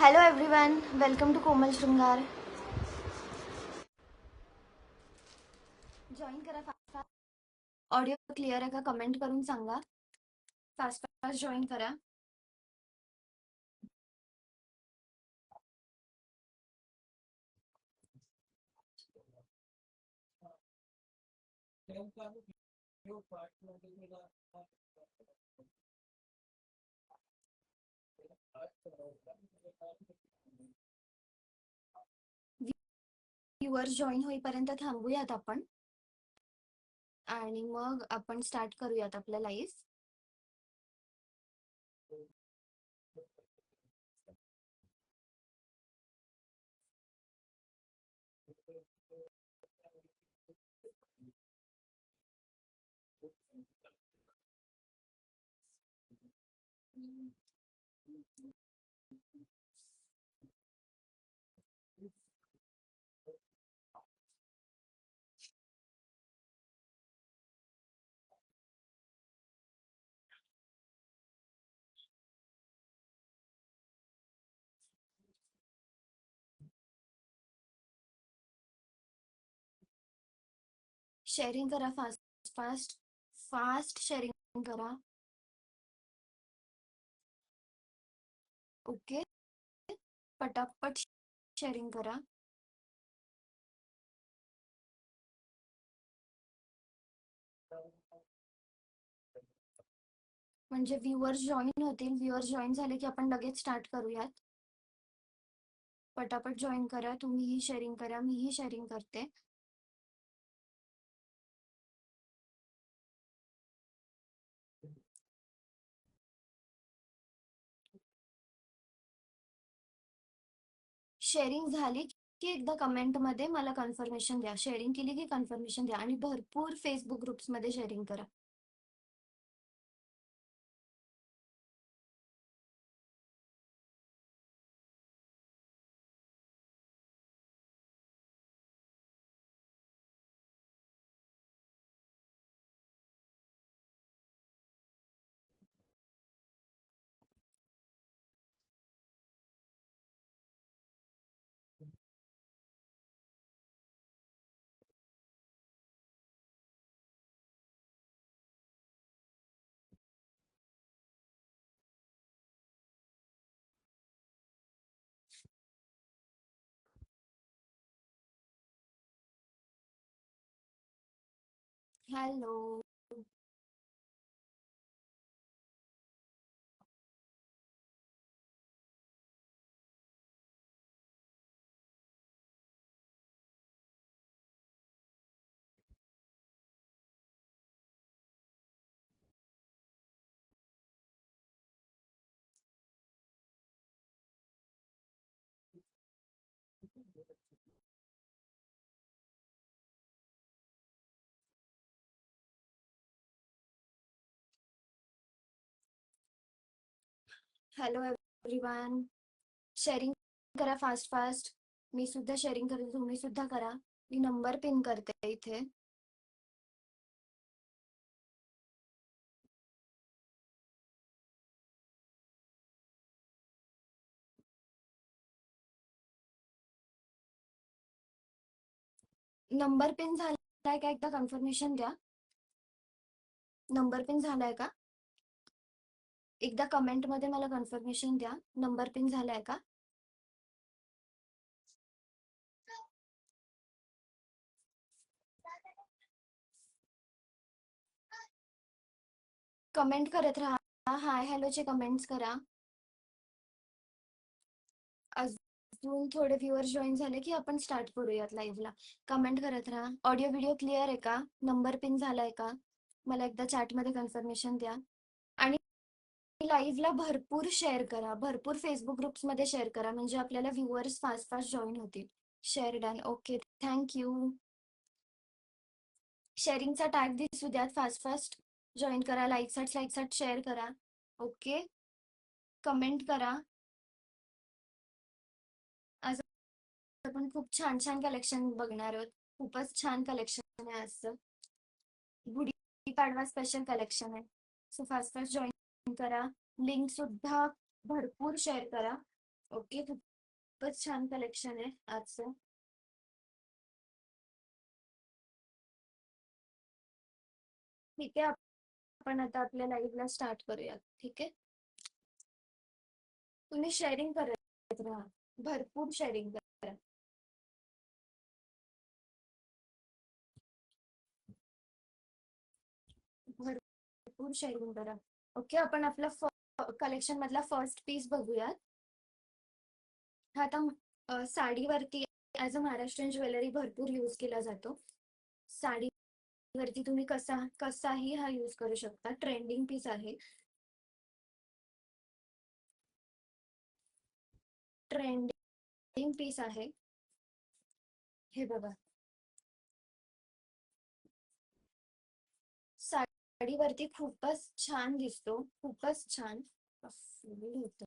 Hello everyone, welcome to कोमल शृंगार. Join करा fast. Audio clear आहे का? कमेंट करून सांगा. फास्ट फास्ट जॉईन करा. व्ह्युअर्स जॉईन होईपर्यंत थांबूयात आपण आणि मग आपण स्टार्ट करूयात आपलं लाईव्ह. शेअरिंग करा फास्ट फास्ट. फास्ट शेअरिंग करा. ओके, पटापट शेअरिंग करा. म्हणजे व्ह्युअर्स जॉईन होतील. व्ह्युअर्स जॉईन झाले की आपण लगेच स्टार्ट करूयात. पटापट जॉईन करा. तुम्हीही शेअरिंग करा, मीही शेअरिंग करते. शेअरिंग झाली की एकदा कमेंटमध्ये मला कन्फर्मेशन द्या. शेअरिंग केली की कन्फर्मेशन द्या आणि भरपूर फेसबुक ग्रुप्समध्ये शेअरिंग करा. Hello, hello everyone. शेअरिंग करा फास्ट फास्ट. मी सुद्धा शेअरिंग करते, तुम्ही सुद्धा करा. मी नंबर पिन करते इथे. नंबर पिन झालाय का? एकदा कन्फर्मेशन द्या. नंबर पिन झालाय का? एकदा कमेंट मध्ये मला कन्फर्मेशन द्या. नंबर पिन झालाय का? कमेंट करत राहा. हाय हॅलोचे कमेंट्स करा. अजून थोडे व्ह्युअर्स जॉईन झाले की आपण स्टार्ट करूयात लाईव्हला. कमेंट करत राहा. ऑडिओ व्हिडिओ क्लिअर आहे का? नंबर पिन झालाय का? मला एकदा चॅटमध्ये कन्फर्मेशन द्या. आणि लाईव्हला भरपूर शेअर करा. भरपूर फेसबुक ग्रुप्समध्ये शेअर करा, म्हणजे आपल्याला व्ह्युअर्स फास्ट फास्ट जॉईन होतील. Share done. Okay, thank you. शेअरिंगचा टॅग दिसू द्यात. फास्ट फास्ट जॉईन करा. लाईक शेअर करा. ओके, कमेंट करा. आज आपण खूप छान छान कलेक्शन बघणार आहोत. खूपच छान कलेक्शन आहे आजचं. गुढीपाडवा स्पेशल कलेक्शन आहे. सो फास्ट फास्ट जॉईन करा. लिंक सुद्धा भरपूर शेअर करा. ओके, खूपच छान कलेक्शन आहे आजचं. ठीक आहे, आपण आता आपल्या लाईव्हला स्टार्ट करूयात. ठीक आहे, तुम्ही शेअरिंग करत राहा, भरपूर शेअरिंग करा. भरपूर शेअरिंग करा. ओके, आपण आपला कलेक्शन मधला फर्स्ट पीस बघूयात. हा आता साडीवरती ऍज अ महाराष्ट्रीयन ज्वेलरी भरपूर यूज केला जातो. साडीवरती तुम्ही कसाही हा यूज करू शकता. ट्रेंडिंग पीस आहे. ट्रेंडिंग पीस आहे. हे बघा, साडीवरती खूपच छान दिसतो. खूपच छान. फुल होतं.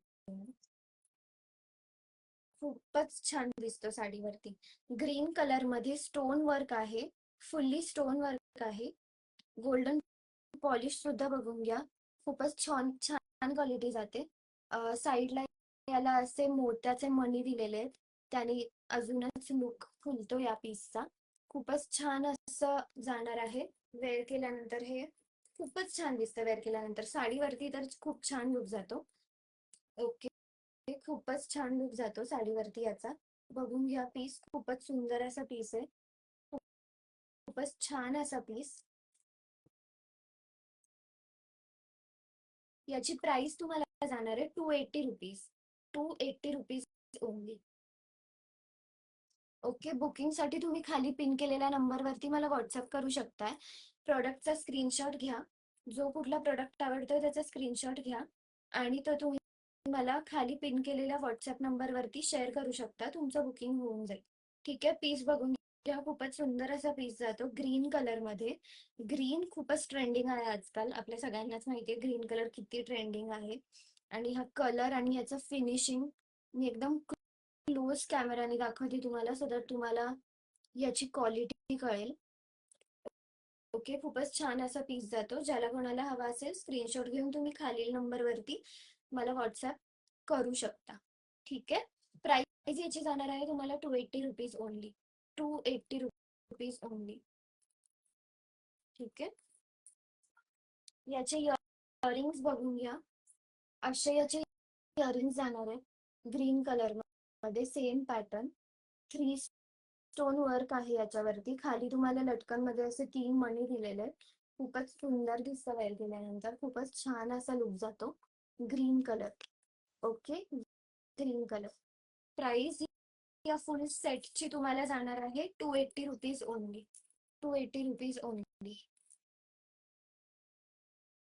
खूपच छान दिसतो साडीवरती. ग्रीन कलर मध्ये स्टोन वर्क आहे. फुल्ली स्टोन वर्क आहे. गोल्डन पॉलिश सुद्धा बघून घ्या. खूपच छान छान क्वालिटी जाते. साईडला याला असे मोत्याचे मणी दिलेले आहेत. त्याने अजूनच लुक खुलतो या पीसचा. खूपच छान असं जाणार आहे वेअर केल्यानंतर. हे खूपच छान दिसतं वेअर केल्यानंतर. साडीवरती तर खूप छान लुक जातो. ओके, खूपच छान लुक जातो साडीवरती याचा. बघून घ्या पीस. खूपच सुंदर असा पीस आहे. खूपच छान असा पीस. याची प्राइस तुम्हाला जाणार आहे 280 रुपीज. 280 rupees only. ओके, बुकिंगसाठी तुम्ही खाली पिन केलेल्या नंबरवरती मला व्हॉट्सअप करू शकताय. प्रोडक्टचा स्क्रीनशॉट घ्या. जो कुठला प्रोडक्ट आवडतोय त्याचा स्क्रीनशॉट घ्या आणि तो तुम्ही मला खाली पिन केलेल्या व्हॉट्सअप नंबरवरती शेअर करू शकता. तुमचं बुकिंग होऊन जाईल. ठीक आहे, पीस बघून घ्या. खूपच सुंदर असा पीस जातो ग्रीन कलर मध्ये. ग्रीन खूपच ट्रेंडिंग आहे आजकाल. आपल्या सगळ्यांनाच माहितीये ग्रीन कलर किती ट्रेंडिंग आहे. आणि हा कलर आणि याचं फिनिशिंग मी एकदम क्लोज कॅमेराने दाखवते तुम्हाला, सो दॅट तुम्हाला याची क्वालिटी कळेल. ओके, खूपच छान असा पीस जातो. ज्याला कोणाला हवा असेल स्क्रीनशॉट घेऊन तुम्ही खालील नंबरवरती मला व्हॉट्सअप करू शकता. ठीक आहे, प्राइस याची जाणार आहे तुम्हाला 280 रुपीज ओनली. 280 rupees only. ठीक आहे, याचे इयरिंग्स बघून घ्या. असे याचे इयरिंग्स जाणार आहे ग्रीन कलर मध्ये. Same pattern. 3 स्टोन वर्क आहे याच्यावरती. खाली तुम्हाला लटकन मध्ये असे 3 मणी दिलेले आहेत. खूपच सुंदर दिसतं वेअर केल्यानंतर. खूपच छान असा लुक जातो. Green colour. Okay, green colour. Price या फुल सेटची तुम्हाला जाणार आहे 280 rupees only. 280 rupees only.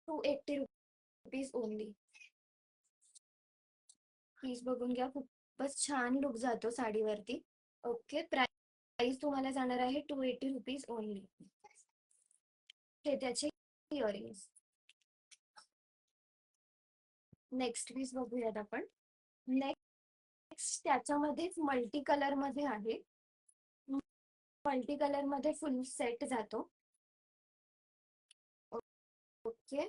280 rupees only. Please बघून घ्या. खूपच छान लुक जातो साडीवरती. ओके, प्राइस तुम्हाला जाणार आहे 280 रुपीज ओनली. हे त्याचे इयरिंग्स. नेक्स्ट पीस बघूयात आपण. नेक्स्ट त्याच्यामध्येच मल्टी कलर मध्ये आहे. मल्टी कलर मध्ये फुल सेट जातो. ओके,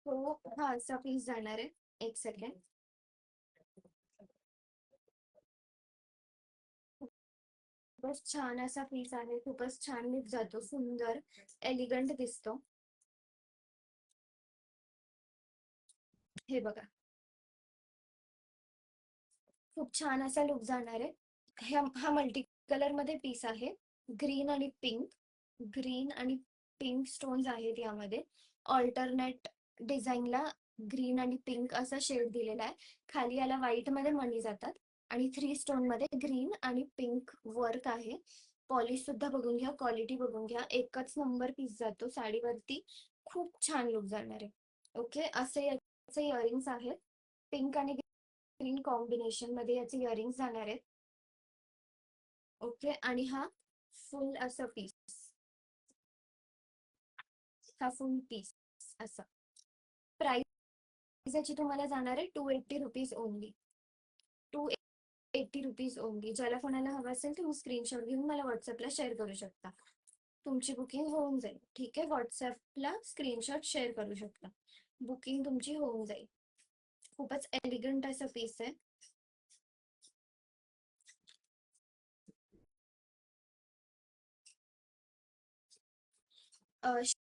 हो हा असा पीस जाणार आहे. एक सेकंड. खूपच छान असा पीस आहे. खूपच छान लुक जातो. सुंदर एलिगंट दिसतो. हे बघा, खूप छान असा लुक जाणार आहे. हा मल्टी कलर मध्ये पीस आहे. ग्रीन आणि पिंक. ग्रीन आणि पिंक स्टोन्स आहेत यामध्ये. ऑल्टरनेट डिझाईनला ग्रीन आणि पिंक असा शेड दिलेला आहे. खाली याला व्हाईट मध्ये मणी जातात आणि 3 स्टोन मध्ये ग्रीन आणि पिंक वर्क आहे. पॉलिश सुद्धा बघून घ्या. क्वालिटी बघून घ्या. एकच नंबर पीस जातो साडीवरती. खूप छान लुक जाणार आहे. ओके, असे याचे इयरिंग्स आहेत. पिंक आणि ग्रीन कॉम्बिनेशन मध्ये याचे इयरिंग्स जाणार आहेत. ओके, आणि हा फुल असा पीस. हा फुल पीस असा. प्राइस याची तुम्हाला जाणार आहे 280 रुपीज ओनली. 280 rupees only. ज्याला कोणाला हवं असेल तुम्ही स्क्रीनशॉट घेऊन मला व्हॉट्सअपला शेअर करू शकता. तुमची बुकिंग होऊन जाईल. ठीक आहे, व्हॉट्सअपला स्क्रीनशॉट शेअर करू शकता. बुकिंग तुमची होऊन जाईल. खूपच एलिगंट असा पीस आहे.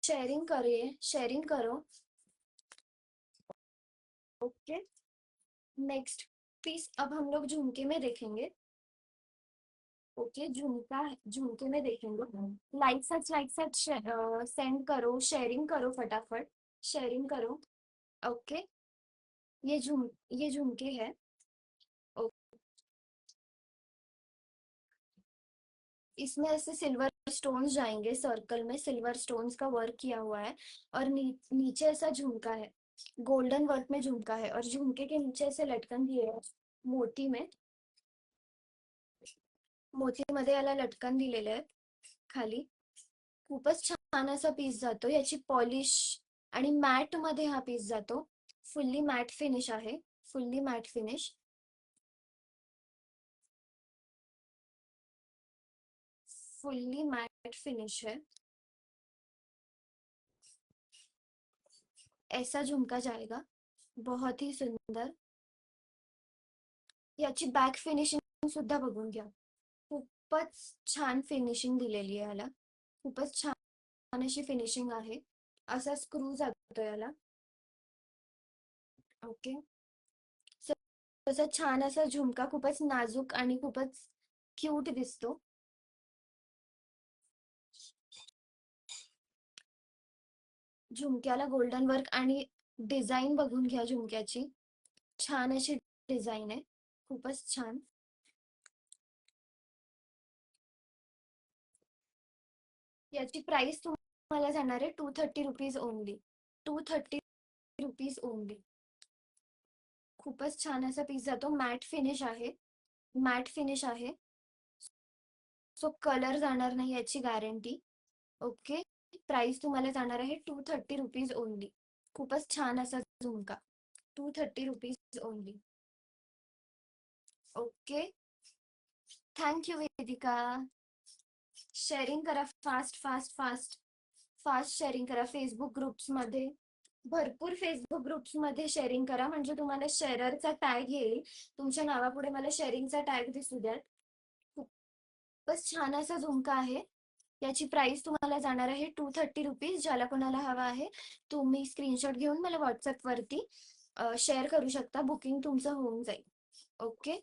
शेयरिंग करिए, शेयरिंग करो. ओके, नेक्स्ट पीस अब हम लोग झुमके में देखेंगे. ओके, झुमका झुमके में देखेंगे. लाइक सच सेंड करो, शेयरिंग करो फटाफट, शेयरिंग करो. ओके, ये झुमके है. ओ, इसमें ऐसे सिल्वर स्टोन्स जाएंगे, सर्कल में सिल्वर स्टोन्स का वर्क किया हुआ है. और नीचे ऐसा झुमका है, गोल्डन वर्क में झुमका है, और झुमके के नीचे ऐसे लटकन दिए है मोती में. मोतीमध्ये याला लटकन दिलेलं आहे खाली. खूपच छान असा पीस जातो. याची पॉलिश आणि मॅट मध्ये हा पीस जातो. फुल्ली मॅट फिनिश आहे, fully matte finish, fully matte finish है. ऐसा झुमका जाएगा, बहुत ही सुंदर. याची बॅक फिनिशिंग सुद्धा बघून घ्या. खूपच छान फिनिशिंग दिलेली आहे याला. खूपच छान अशी फिनिशिंग आहे. असा स्क्रू जातो याला. ओके, तसा छान असा झुमका, खूपच नाजूक आणि खूपच क्यूट दिसतो. झुमक्याला गोल्डन वर्क आणि डिझाईन बघून घ्या झुमक्याची. छान अशी डिझाईन आहे, खूपच छान. याची प्राइस तुम्हाला जाणार आहे 230 रुपीज ओनली. 230 rupees only. खूपच छान असा पीस जातो. मॅट फिनिश आहे, मॅट फिनिश आहे. सो कलर जाणार नाही याची गॅरंटी. ओके, प्राइस तुम्हाला जाणार आहे 230 रुपीज ओनली. खूपच छान असा झुमका, 230 rupees only. Okay, thank you Vedika. Sharing करा fast fast fast fast. Sharing करा फेसबुक ग्रुप्स मध्ये, भरपूर फेसबुक ग्रुप्स मध्ये शेअरिंग करा, म्हणजे तुम्हाला शेअररचा टॅग येईल. तुमच्या नावापुढे मला शेअरिंगचा टॅग दिसू द्या. खूपच छान असा झुमका आहे. याची प्राइस तुम्हाला जाणार आहे 230 रुपीज. ज्याला कोणाला हवा आहे तुम्ही स्क्रीनशॉट घेऊन मला व्हॉट्सअप वरती शेअर करू शकता. बुकिंग तुमचं होऊन जाईल. ओके,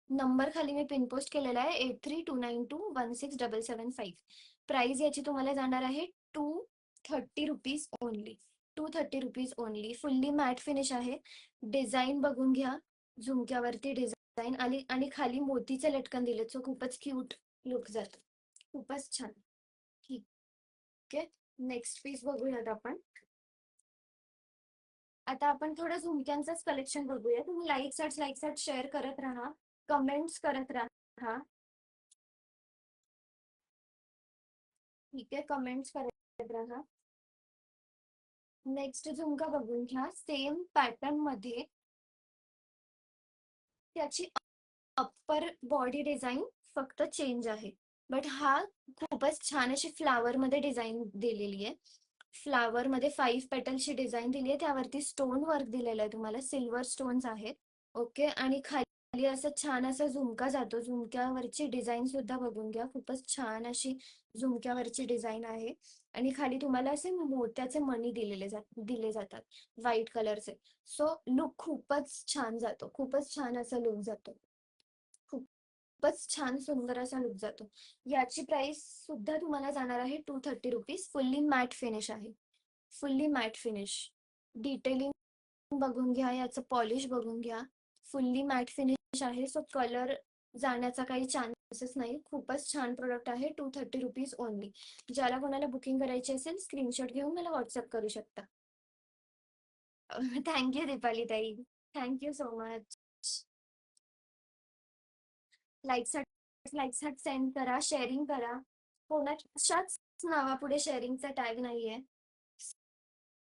नंबर खाली मी पिन पोस्ट केलेला आहे 8329216775. प्राइस याची तुम्हाला जाणार आहे 230 rupees only. 230 rupees only. Fully matte finish आहे. डिझाईन बघून घ्या, झुमक्यावरती डिझाईन आली आणि खाली मोतीचे लटकन दिले, सो खूपच क्यूट लुक जातो. खूपच छान. ठीक आहे, नेक्स्ट पीस बघूयात आपण. आता आपण थोडं झुमक्यांचंच कलेक्शन बघूया. तुम्ही लाईक शेअर करत राहा, कमेंट्स करत राहा. ठीक आहे, कमेंट्स करत राहा. नेक्स्ट झुमका बघून घ्या, सेम पॅटर्न मध्ये. त्याची अप्पर बॉडी डिझाईन फक्त चेंज आहे, बट हा खूपच छान अशी फ्लावर मध्ये डिझाईन दिलेली आहे. फ्लावर मध्ये 5 पेटलची डिझाईन दिली आहे. त्यावरती स्टोन वर्क दिलेलं आहे तुम्हाला, सिल्वर स्टोन्स आहेत. ओके, आणि खाली असं छान असा झुमका जातो. झुमक्यावरची डिझाईन सुद्धा बघून घ्या, खूपच छान अशी झुमक्यावरची डिझाईन आहे. आणि खाली तुम्हाला असे मोत्याचे मणी दिले जातात व्हाईट कलरचे. सो लुक खूपच छान जातो, खूपच छान असा लुक जातो. खूपच छान सुंदर असा लुक जातो. याची प्राइस सुद्धा तुम्हाला जाणार आहे 230 रुपीज. फुल्ली मॅट फिनिश आहे, फुल्ली मॅट फिनिश. डिटेलिंग बघून घ्या, याचं पॉलिश बघून घ्या. फुल्ली मॅट फिनिश आहे, सो कलर जाण्याचा काही चान्सेस नाही. खूपच छान प्रोडक्ट आहे. 230 रुपीज ओनली. ज्याला कोणाला बुकिंग करायची असेल स्क्रीनशॉट घेऊन मला व्हॉट्सअप करू शकता. थँक्यू दीपाली ताई, thank you so much. Like send करा, शेअरिंग करा. कोणाच्याच नावापुढे शेअरिंगचा टॅग नाहीये,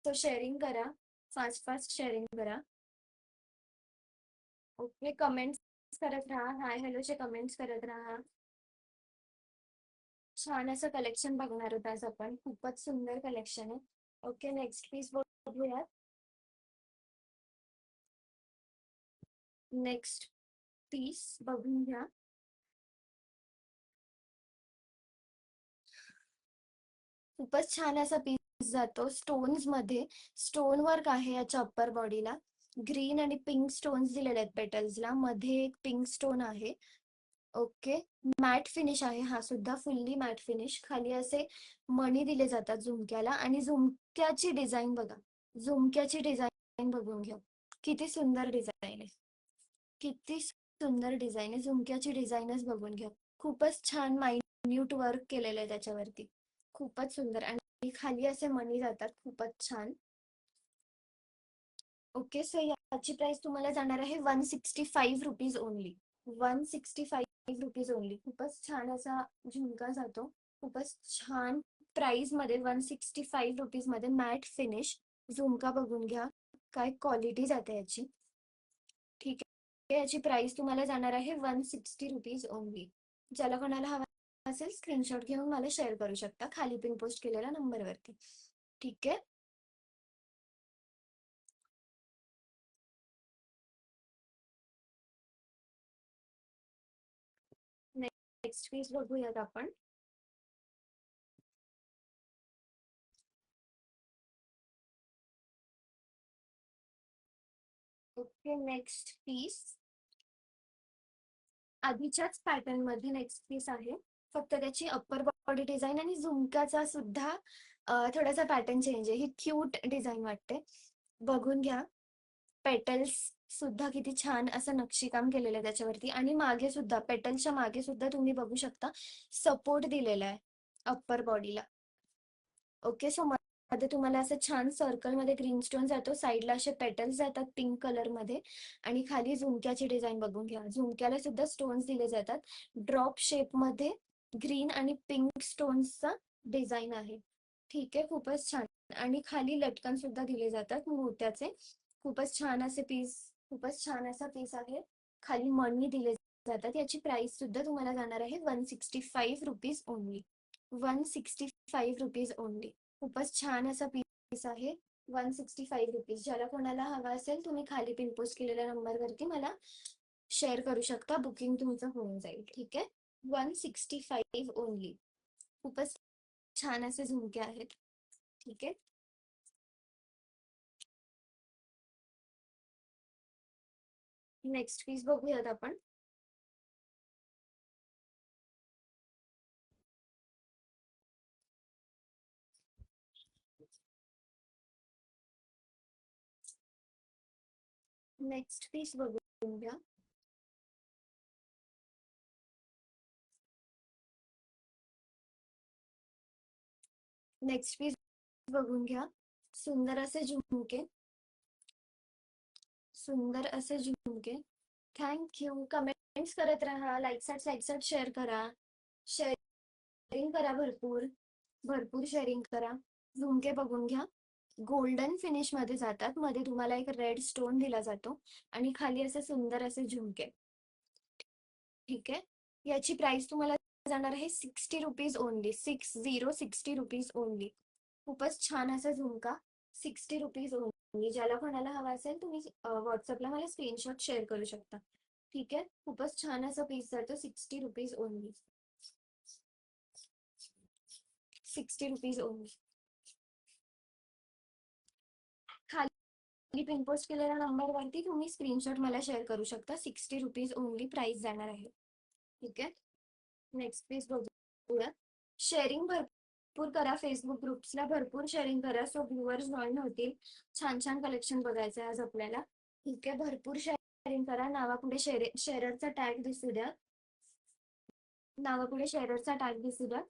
तो शेअरिंग करा, फास्ट फास्ट शेअरिंग करा. ओके, कमेंट्स करत राहा, हाय हॅलोचे कमेंट्स करत राहा. छान असं कलेक्शन बघणार होत आज आपण, खूपच सुंदर कलेक्शन आहे. ओके, नेक्स्ट पीस बघूयात. नेक्स्ट पीस बघून घ्या. खूपच छान असा पीस जातो स्टोन्स मध्ये. स्टोन वर्क आहे याच्या अप्पर बॉडीला. ग्रीन आणि पिंक स्टोन्स दिलेले आहेत पेटल्सला. मध्ये एक पिंक स्टोन आहे. ओके. मॅट फिनिश आहे हा सुद्धा, फुल्ली मॅट फिनिश. खाली असे मणी दिले जातात झुमक्याला. आणि झुमक्याची डिझाईन बघा. झुमक्याची डिझाईन बघून घ्या. किती सुंदर डिझाईन आहे. किती सुंदर डिझाईन आहे. झुमक्याची डिझाईनच बघून घ्या. खूपच छान माइन्यूट वर्क केलेलं आहे त्याच्यावरती. खूपच सुंदर. आणि खाली असे मणी जातात. खूपच छान. ओके. सो याची प्राइस तुम्हाला जाणार आहे 165 रुपीज ओनली. 165 rupees only. खूपच छान असा झुमका जातो. खूपच छान प्राइस मध्ये 165 रुपीज मध्ये मॅट फिनिश झुमका बघून घ्या. काय क्वालिटी जाते याची. ठीक आहे. याची प्राइस तुम्हाला जाणार आहे 160 रुपीज ओनली. ज्याला कोणाला हवा असेल स्क्रीनशॉट घेऊन मला शेअर करू शकता खाली पिन पोस्ट केलेल्या नंबरवरती. ठीक आहे. नेक्स्ट पीस बघूयात आपण. ओके. नेक्स्ट पीस आधीच्याच पॅटर्न मध्ये नेक्स्ट पीस आहे. फक्त त्याची अप्पर बॉडी डिझाईन आणि झुमक्याचा सुद्धा थोडासा पॅटर्न चेंज आहे. ही क्यूट डिझाईन वाटते. बघून घ्या. पेटल्स सुद्धा किती छान असं नक्षीकाम केलेलं आहे त्याच्यावरती. आणि मागे सुद्धा पेटल्सच्या मागे सुद्धा तुम्ही बघू शकता सपोर्ट दिलेला आहे अप्पर बॉडीला. ओके. सो मध्ये तुम्हाला असं छान सर्कल मध्ये ग्रीन स्टोन जातो. साईडला असे पेटल्स जातात पिंक कलर मध्ये. आणि खाली झुमक्याची डिझाईन बघून घ्या. झुमक्याला सुद्धा स्टोन्स दिले जातात. ड्रॉप शेप मध्ये ग्रीन आणि पिंक स्टोन्सचा डिझाईन आहे. ठीक आहे. खूपच छान. आणि खाली लटकन सुद्धा दिले जातात मोत्याचे. खूपच छान असे पीस. खूपच छान असा पीस आहे. खाली मणी दिले जातात. याची प्राइस सुद्धा तुम्हाला जाणार आहे 165 रुपीज ओनली. 165 rupees only. खूपच छान असा पीस आहे. 165 रुपीज. ज्याला कोणाला हवा असेल तुम्ही खाली पिन पोस्ट केलेल्या नंबरवरती मला शेअर करू शकता. बुकिंग तुमचं होऊन जाईल. ठीक आहे. 165 ओनली. खूपच छान असे झुमके आहेत. ठीक आहे. नेक्स्ट पीस बघूयात आपण. नेक्स्ट पीस बघून घ्या. नेक्स्ट पीस बघून घ्या. सुंदर असे झुमके. सुंदर असे झुमके. थँक्यू. कमेंट्स करत राहा. लाईक शेअर करा. शेअरिंग करा भरपूर. भरपूर शेअरिंग करा. झुमके बघून घ्या. गोल्डन फिनिश मध्ये जातात. मध्ये तुम्हाला एक रेड स्टोन दिला जातो. आणि खाली असे सुंदर असे झुमके. ठीक आहे. याची प्राइस तुम्हाला जाणार आहे 60 रुपीज ओनली. 60 rupees only. खूपच छान असा झुमका. 60 रुपीज ओनली. ज्याला कोणाला हवा असेल तुम्ही व्हॉट्सअपला मला स्क्रीनशॉट शेअर करू शकता. ठीक आहे. खूपच छान असा पीस जातो. 60 रुपीज ओनली. 60 rupees only. खाली पिन पोस्ट केलेल्या नंबरवरती तुम्ही स्क्रीनशॉट मला शेअर करू शकता. 60 रुपीज ओनली प्राइस जाणार आहे. ठीक आहे. नेक्स्ट पीस बघूया. शेअरिंग भरपूर करा. फेसबुक ग्रुप्सला भरपूर शेअरिंग करा. सो व्ह्युअर्स जॉईन होतील. छान छान कलेक्शन बघायचं आहे आज आपल्याला. ठीक आहे. भरपूर शेअरिंग करा. नावापुढे शेअररचा टॅग दिसू द्या. नावापुढे शेअररचा टॅग दिसू द्या.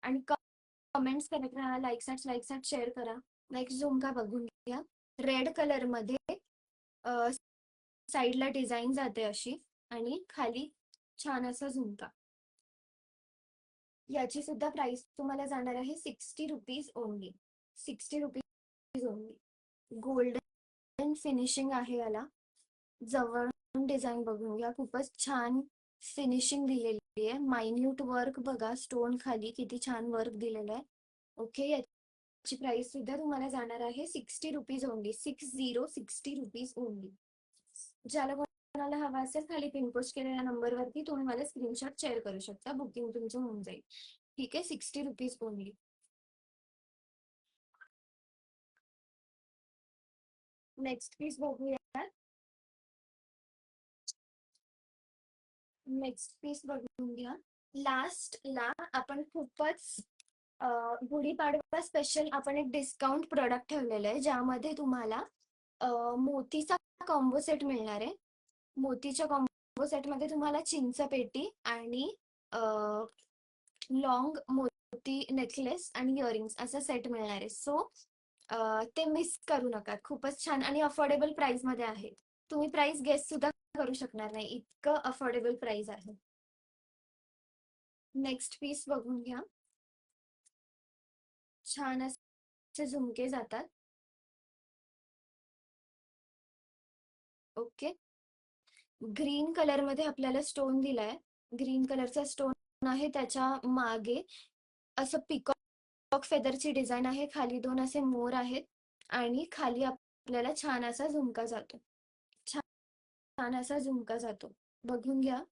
आणि कमेंट्स करत राहा. लाईक शेअर करा. नेक्स्ट झुमका बघून घ्या. रेड कलर मध्ये साईडला डिझाईन जाते अशी. आणि खाली छान असा झुमका. याची सुद्धा प्राइस तुम्हाला जाणार आहे 60 rupees only. 60 rupees only. Golden finishing आहे याला. जवळून डिझाईन बघून घ्या. खूपच छान फिनिशिंग दिलेली आहे. मायन्यूट वर्क बघा. स्टोन खाली किती छान वर्क दिलेलं आहे. ओके. याची प्राइस सुद्धा तुम्हाला जाणार आहे 60 रुपीज ओनली. 60 rupees only. ज्याला कोणाला हवा असेल खाली पिन पोस्ट केलेल्या नंबरवरती तुम्ही मला स्क्रीनशॉट शेअर करू शकता. बुकिंग तुमचं होऊन जाईल. ठीक आहे. 60 रुपीज ओनली. नेक्स्ट पीस बघूया. नेक्स्ट पीस बघून घ्या. लास्टला आपण खूपच गुढीपाडवा स्पेशल आपण एक डिस्काउंट प्रोडक्ट ठेवलेलं आहे, ज्यामध्ये तुम्हाला मोतीचा कॉम्बो सेट मिळणार आहे. मोतीच्या कॉम्बो सेट मध्ये तुम्हाला चिंच पेटी आणि लॉंग मोती नेकलेस आणि इयरिंग्स असा सेट मिळणार आहे. सो ते मिस करू नका. खूपच छान आणि अफोर्डेबल प्राइस मध्ये आहे. तुम्ही प्राइस गेस सुद्धा करू शकणार नाही, इतकं अफोर्डेबल प्राइस आहे. नेक्स्ट पीस बघून घ्या. छान असे झुमके जातात. ओके. ग्रीन कलर मध्ये आपल्याला स्टोन दिलाय. ग्रीन कलरचा स्टोन आहे. त्याच्या मागे असं पिकॉक फेदरची डिझाईन आहे. खाली दोन असे मोर आहेत आणि खाली आपल्याला छान असा झुमका जातो. छान असा झुमका जातो. बघून घ्या.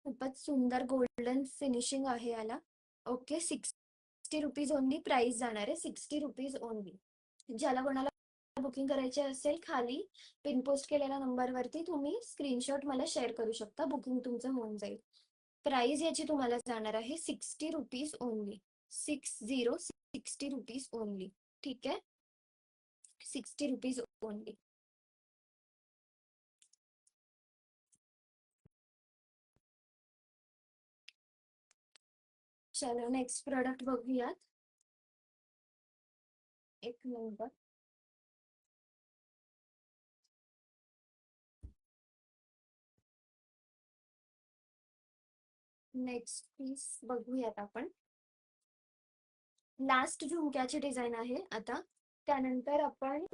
खूपच सुंदर गोल्डन फिनिशिंग आहे याला. ओके. 60 रुपीज ओनली प्राइस जाणार आहे. 60 रुपीज ओनली. ज्याला कोणाला बुकिंग करायचे असेल खाली पिन पोस्ट केलेल्या नंबरवरती तुम्ही स्क्रीनशॉट मला शेअर करू शकता. बुकिंग तुमचं होऊन जाईल. प्राइस याची तुम्हाला जाणार आहे 60 रुपीज ओनली. 60 rupees only. ठीक आहे. 60 रुपीज ओनली. चलो नेक्स्ट प्रोडक्ट बघूयात. एक मिनिट. नेक्स्ट पीस बघूयात आपण. लास्ट झुमक्याची डिझाईन आहे आता. त्यानंतर आपण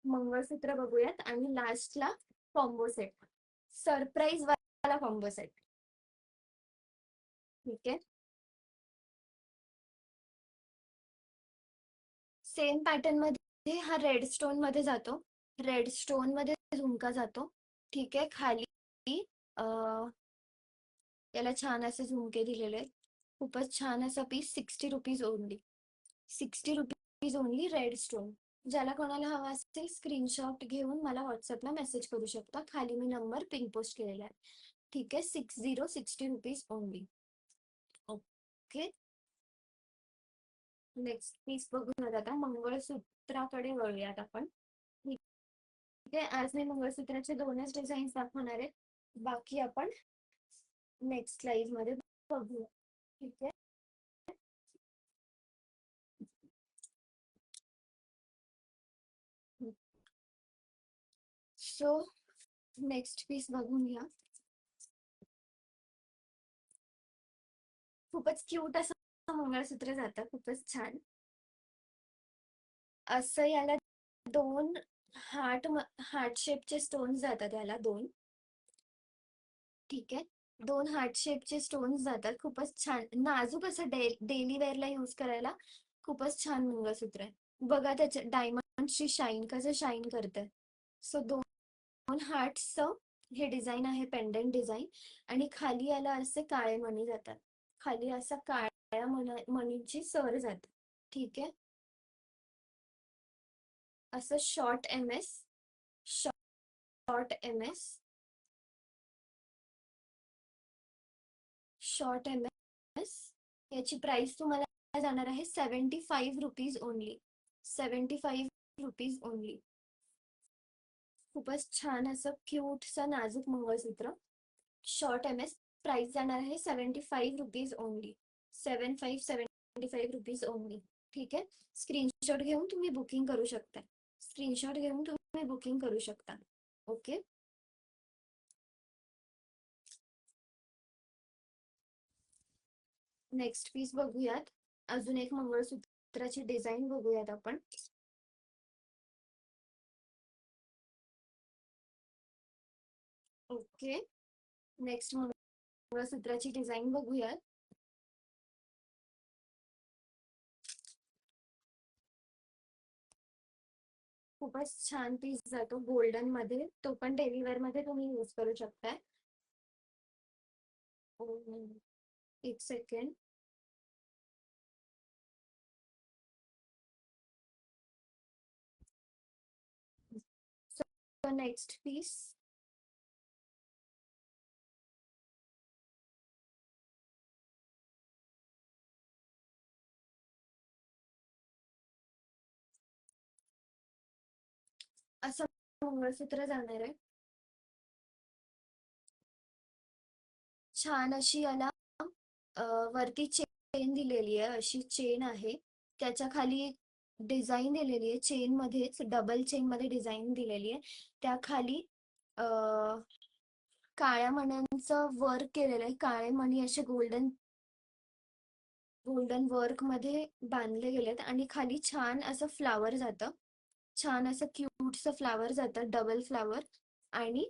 मंगळसूत्र बघूयात आणि लास्टला कॉम्बो सेट, सरप्राईज वाला कॉम्बो सेट. ठीक आहे. सेम पॅटर्न मध्ये हा रेड स्टोन मध्ये जातो. रेड स्टोन मध्ये झुमका जातो. ठीक आहे. खाली याला छान असे झुमके दिलेले आहेत. खूपच छान असा piece. 60 rupees only. 60 rupees only red stone. ज्याला कोणाला हवा असेल स्क्रीनशॉट घेऊन मला व्हॉट्सअपला मेसेज करू शकता. खाली मी नंबर पिन पोस्ट केलेला आहे. ठीक आहे. 60 rupees only. Okay. Next piece बघूयात आता. मंगळसूत्राकडे वळूयात आपण. ठीक आहे. आज मी मंगळसूत्राचे दोनच डिझाईन्स दाखवणार आहे. बाकी आपण नेक्स्ट लाईव्ह मध्ये बघूया. ठीक आहे. सो नेक्स्ट पीस बघून घ्या. खूपच क्यूट असं मंगळसूत्र जातं. खूपच छान असं. याला दोन हार्ट शेपचे स्टोन्स जातात याला दोन. ठीक आहे. दोन हार्ट शेपचे स्टोन्स जातात. खूपच छान नाजूक असं डेली वेअरला यूज करायला खूपच छान मंगळसूत्र आहे. बघा त्याच्या डायमंडची शाईन कसं शाईन करते. सो दोन हार्ट्स हे डिझाईन आहे. Pendant design. आणि खाली याला असे काळे मणी जातात. खाली असा काळ्या मणीची सर जाते. ठीक आहे. असं short M S. Short M S. Short M S. याची प्राइस तुम्हाला जाणार आहे 75 रुपीज ओनली. 75 rupees only. खूपच छान असं क्यूटचं नाजूक mangalsutra. Short M S. Price जाणार आहे 75 रुपीज ओनली. 75 rupees only. ठीक आहे. स्क्रीनशॉट घेऊन तुम्ही बुकिंग करू शकता. स्क्रीनशॉट घेऊन तुम्ही बुकिंग करू शकता. ओके. नेक्स्ट पीस बघूयात. अजून एक मंगळसूत्राची डिझाईन बघूयात आपण. ओके. नेक्स्ट मंगळसूत्राची डिझाईन बघूयात. खूपच छान पीस जातो गोल्डन मध्ये, तो पण डेली वेअर मध्ये तुम्ही यूज करू शकताय. एक सेकंड. Next piece. असं मंगळसूत्र जाणार आहे. छान अशी याला वरती चेन दिलेली आहे, अशी चेन आहे. त्याच्या खाली डिझाईन दिलेली आहे, चेन मध्येच डबल चेन मध्ये डिझाईन दिलेली आहे. त्या खाली काळ्या मण्यांचं वर्क केलेलं आहे. काळे मणी असे गोल्डन गोल्डन वर्क मध्ये बांधले गेलेत आणि खाली छान असं फ्लावर जातं. छान असं क्यूटचं फ्लावर जातं, डबल फ्लावर. आणि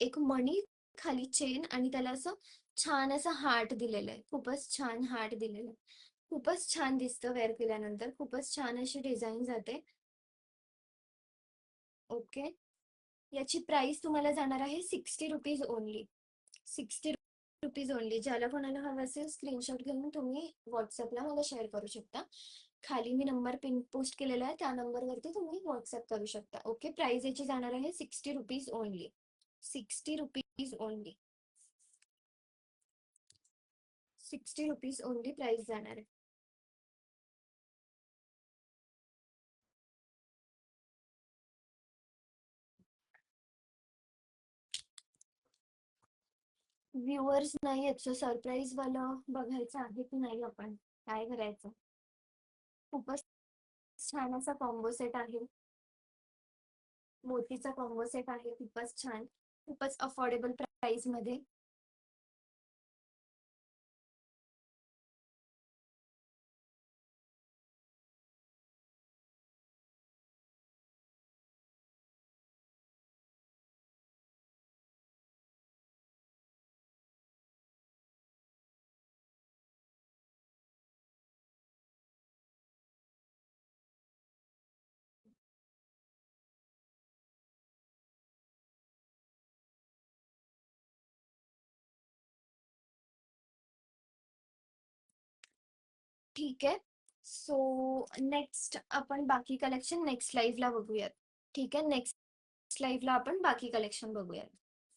एक मणी खाली चेन आणि त्याला असं छान असं हार्ट दिलेलं आहे. खूपच छान हार्ट दिलेलं आहे. खूपच छान दिसतं वेअर केल्यानंतर. खूपच छान अशी डिझाईन जाते. ओके. याची प्राइस तुम्हाला जाणार आहे 60 रुपीज ओनली. 60 rupees only. ज्याला कोणाला हवं असेल स्क्रीनशॉट घेऊन तुम्ही व्हॉट्सअपला मला शेअर करू शकता. खाली मी नंबर पिन पोस्ट केलेला आहे, त्या नंबरवरती तुम्ही व्हॉट्सअप करू शकता. ओके. प्राइस याची जाणार आहे 60 rupees only. 60 rupees only. 60 rupees only price जाणार आहे. व्ह्युअर्स नाही आहेत, सो सरप्राईज वाला बघायचं आहे की नाही, आपण काय करायचं. खूपच छान असा कॉम्बो सेट आहे. मोतीचा कॉम्बो सेट आहे. खूपच छान. खूपच अफोर्डेबल प्राइस मध्ये. ठीक आहे. सो नेक्स्ट आपण बाकी कलेक्शन नेक्स्ट लाईव्हला बघूयात. ठीक आहे. नेक्स्ट लाईव्हला आपण बाकी कलेक्शन बघूयात.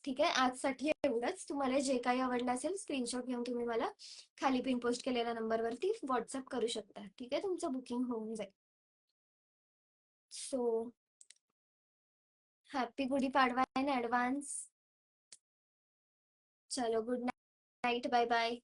ठीक आहे. आजसाठी एवढंच. तुम्हाला जे काही आवडलं असेल स्क्रीनशॉट घेऊन तुम्ही मला खाली पिन पोस्ट केलेल्या नंबरवरती व्हॉट्सअप करू शकता. ठीक आहे. तुमचं बुकिंग होऊन जाईल. So happy Gudhi Padwa in advance. चलो गुड नाईट. Bye bye.